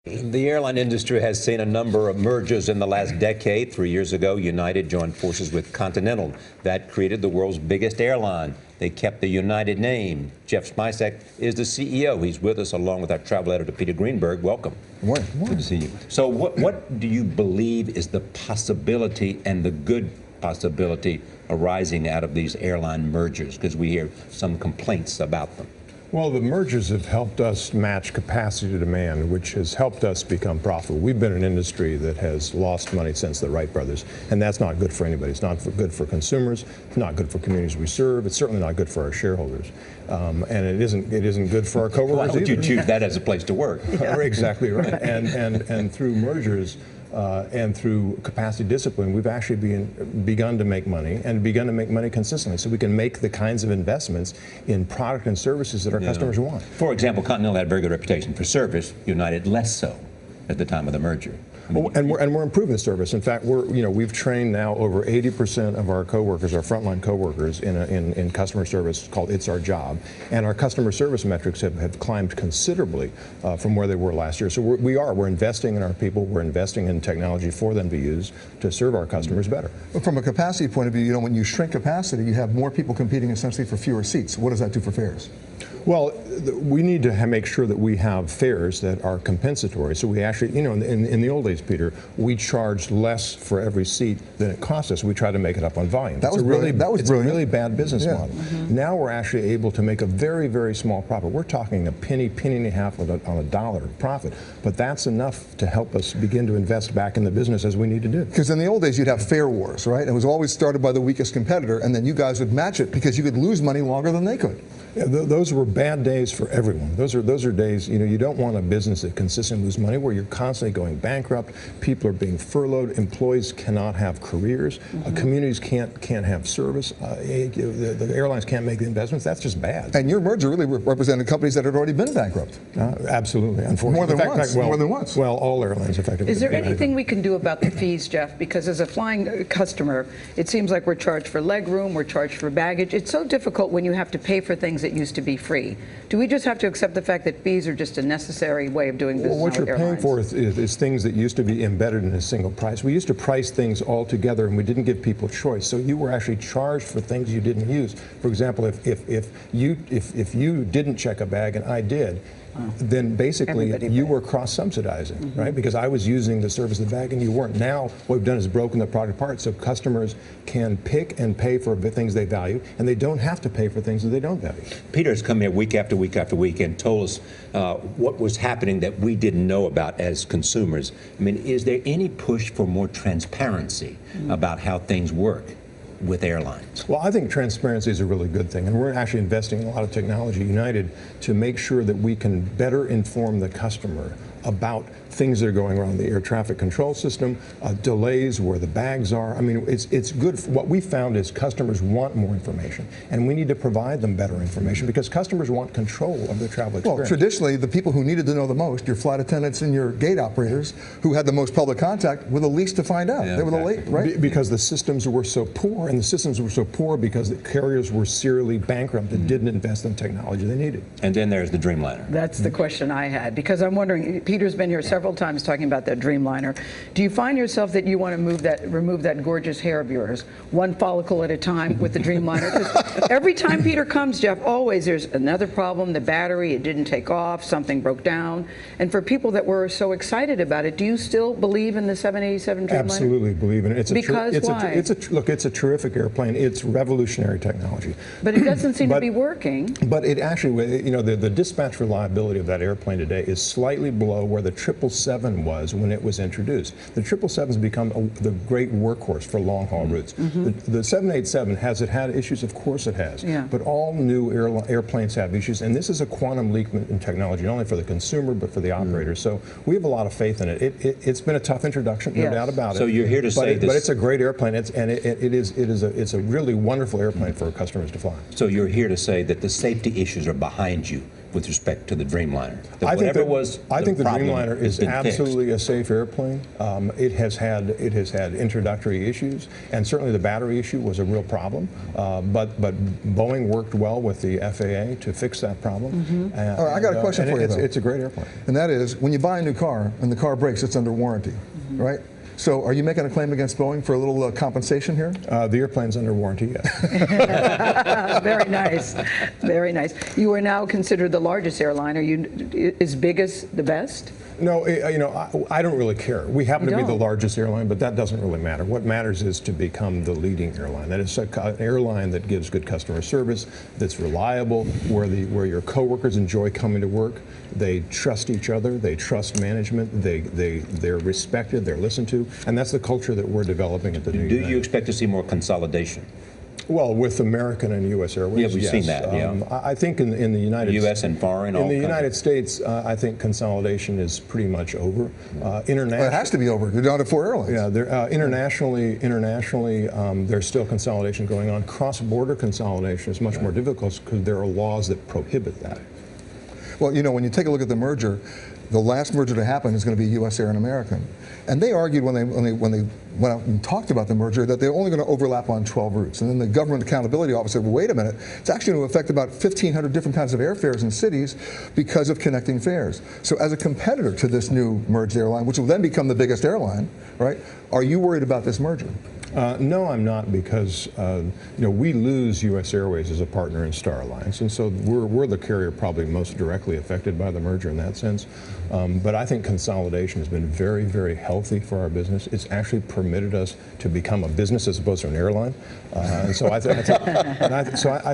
The airline industry has seen a number of mergers in the last decade. 3 years ago, United joined forces with Continental. That created the world's biggest airline. They kept the United name. Jeff Smisek is the CEO. He's with us along with our travel editor, Peter Greenberg. Welcome. Good morning. Good to see you. So what do you believe is the possibility and the good possibility arising out of these airline mergers? Because we hear some complaints about them. Well, the mergers have helped us match capacity to demand, which has helped us become profitable. We've been an industry that has lost money since the Wright brothers, and that's not good for anybody. It's not good for consumers. It's not good for communities we serve. It's certainly not good for our shareholders, and it isn't good for our coworkers. Why would you choose that as a place to work? Exactly right. And through mergers. And through capacity discipline, we've actually begun to make money and begun to make money consistently, so we can make the kinds of investments in product and services that our customers want. For example, Continental had a very good reputation for service. United less so at the time of the merger. And we're improving the service. In fact, we've trained now over 80% of our coworkers, our frontline coworkers, in customer service called It's Our Job, and our customer service metrics have climbed considerably from where they were last year. So we're investing in our people. We're investing in technology for them to use to serve our customers better. But from a capacity point of view, when you shrink capacity, you have more people competing essentially for fewer seats. What does that do for fares? Well, we need to make sure that we have fares that are compensatory. So we actually, in the old days, Peter, we charged less for every seat than it cost us. We try to make it up on volume. That was brilliant. It's a really bad business model. Mm-hmm. Now we're actually able to make a very, very small profit. We're talking a penny and a half on a dollar profit. But that's enough to help us begin to invest back in the business as we need to do. Because in the old days, you'd have fare wars, right? It was always started by the weakest competitor, and then you guys would match it because you could lose money longer than they could. Yeah, those were bad days for everyone. Those are days, you don't want a business that consistently loses money, where you're constantly going bankrupt, people are being furloughed, employees cannot have careers, communities can't have service, the airlines can't make the investments. That's just bad. And your merger really represented companies that had already been bankrupt. Absolutely, unfortunately. More than once. Well, all airlines effectively. Is there anything we can do about the fees, Jeff? Because as a flying customer, it seems like we're charged for leg room, we're charged for baggage. It's so difficult when you have to pay for things that used to be free. Do we just have to accept the fact that fees are just a necessary way of doing business? Well, what you're paying for is things that used to be embedded in a single price. We used to price things all together, and we didn't give people choice. So you were actually charged for things you didn't use. For example, if you didn't check a bag and I did, then basically you were cross-subsidizing, right? Because I was using the service of the bag and you weren't. Now what we've done is broken the product apart so customers can pick and pay for the things they value, and they don't have to pay for things that they don't value. Peter has come here week after week after week and told us what was happening that we didn't know about as consumers. I mean, is there any push for more transparency about how things work with airlines? Well, I think transparency is a really good thing, and we're actually investing in a lot of technology at United to make sure that we can better inform the customer about things that are going wrong in the air traffic control system, delays, where the bags are. I mean, it's good. What we found is customers want more information, and we need to provide them better information because customers want control of their travel experience. Well, traditionally, the people who needed to know the most, your flight attendants and your gate operators, who had the most public contact, were the least to find out. They were the late, right? Because the systems were so poor, and the systems were so poor because the carriers were serially bankrupt and didn't invest in technology they needed. And then there's the Dreamliner. That's the question I had, because I'm wondering, Peter's been here several times talking about that Dreamliner. Do you find yourself that you want to remove that gorgeous hair of yours, one follicle at a time with the Dreamliner? Because every time Peter comes, Jeff, always there's another problem, the battery, it didn't take off, something broke down. And for people that were so excited about it, do you still believe in the 787 Dreamliner? Absolutely believe in it. Why? Look, it's a terrific airplane. It's revolutionary technology. But it doesn't seem to be working. But it actually, the dispatch reliability of that airplane today is slightly below where the 777 was when it was introduced. The 777 has become the great workhorse for long-haul routes. The 787, has it had issues? Of course it has. Yeah. But all new airplanes have issues, and this is a quantum leap in technology, not only for the consumer but for the operator. So we have a lot of faith in it. It's been a tough introduction, no doubt about it. So you're here to say this, but it's a great airplane, it's a really wonderful airplane for customers to fly. So you're here to say that the safety issues are behind you with respect to the Dreamliner? That I think whatever was I think the problem Dreamliner has is been fixed. absolutely a safe airplane. It has had introductory issues, and certainly the battery issue was a real problem. But Boeing worked well with the FAA to fix that problem. All right, I got a question for you, though. It's a great airplane. And that is, when you buy a new car and the car breaks, it's under warranty, right? So are you making a claim against Boeing for a little compensation here? The airplane's under warranty, yes. Very nice. Very nice. You are now considered the largest airline. Are you as big as the best? No, I don't really care. We happen to be the largest airline, but that doesn't really matter. What matters is to become the leading airline. That is an airline that gives good customer service, that's reliable, where your coworkers enjoy coming to work. They trust each other. They trust management. They're respected. They're listened to, and that's the culture that we're developing at the new United. Do you expect to see more consolidation? Well, with American and U.S. Airways, Yeah, we've yes. seen that, yeah. I think in the United States, U.S. and foreign, in all the countries. United States, I think consolidation is pretty much over. Well, it has to be over. You're down to 4 airlines. Yeah, internationally, there's still consolidation going on. Cross-border consolidation is much more difficult because there are laws that prohibit that. Well, you know, when you take a look at the merger, the last merger to happen is going to be U.S. Air and American. And they argued when they went out and talked about the merger that they're only going to overlap on 12 routes. And then the Government Accountability Office said, well, wait a minute, it's actually going to affect about 1,500 different kinds of airfares in cities because of connecting fares. So as a competitor to this new merged airline, which will then become the biggest airline, right, are you worried about this merger? No, I'm not, because we lose U.S. Airways as a partner in Star Alliance, and so we're the carrier probably most directly affected by the merger in that sense. But I think consolidation has been very, very healthy for our business. It's actually permitted us to become a business as opposed to an airline, and so I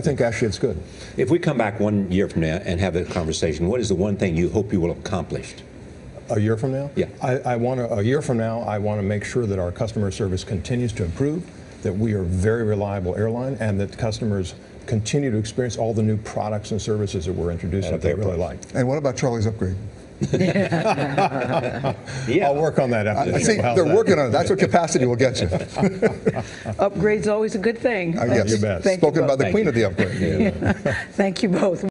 think actually it's good. If we come back 1 year from now and have a conversation, what is the one thing you hope you will have accomplished? A year from now? Yeah. A year from now, I want to make sure that our customer service continues to improve, that we are a very reliable airline, and that customers continue to experience all the new products and services that we're introducing that they really like. And what about Charlie's upgrade? Yeah. I'll work on that after the show. See, they're working on it. That's what capacity will get you. Upgrade's always a good thing. Yes. You bet. Spoken by the queen of the upgrade. Thank you both.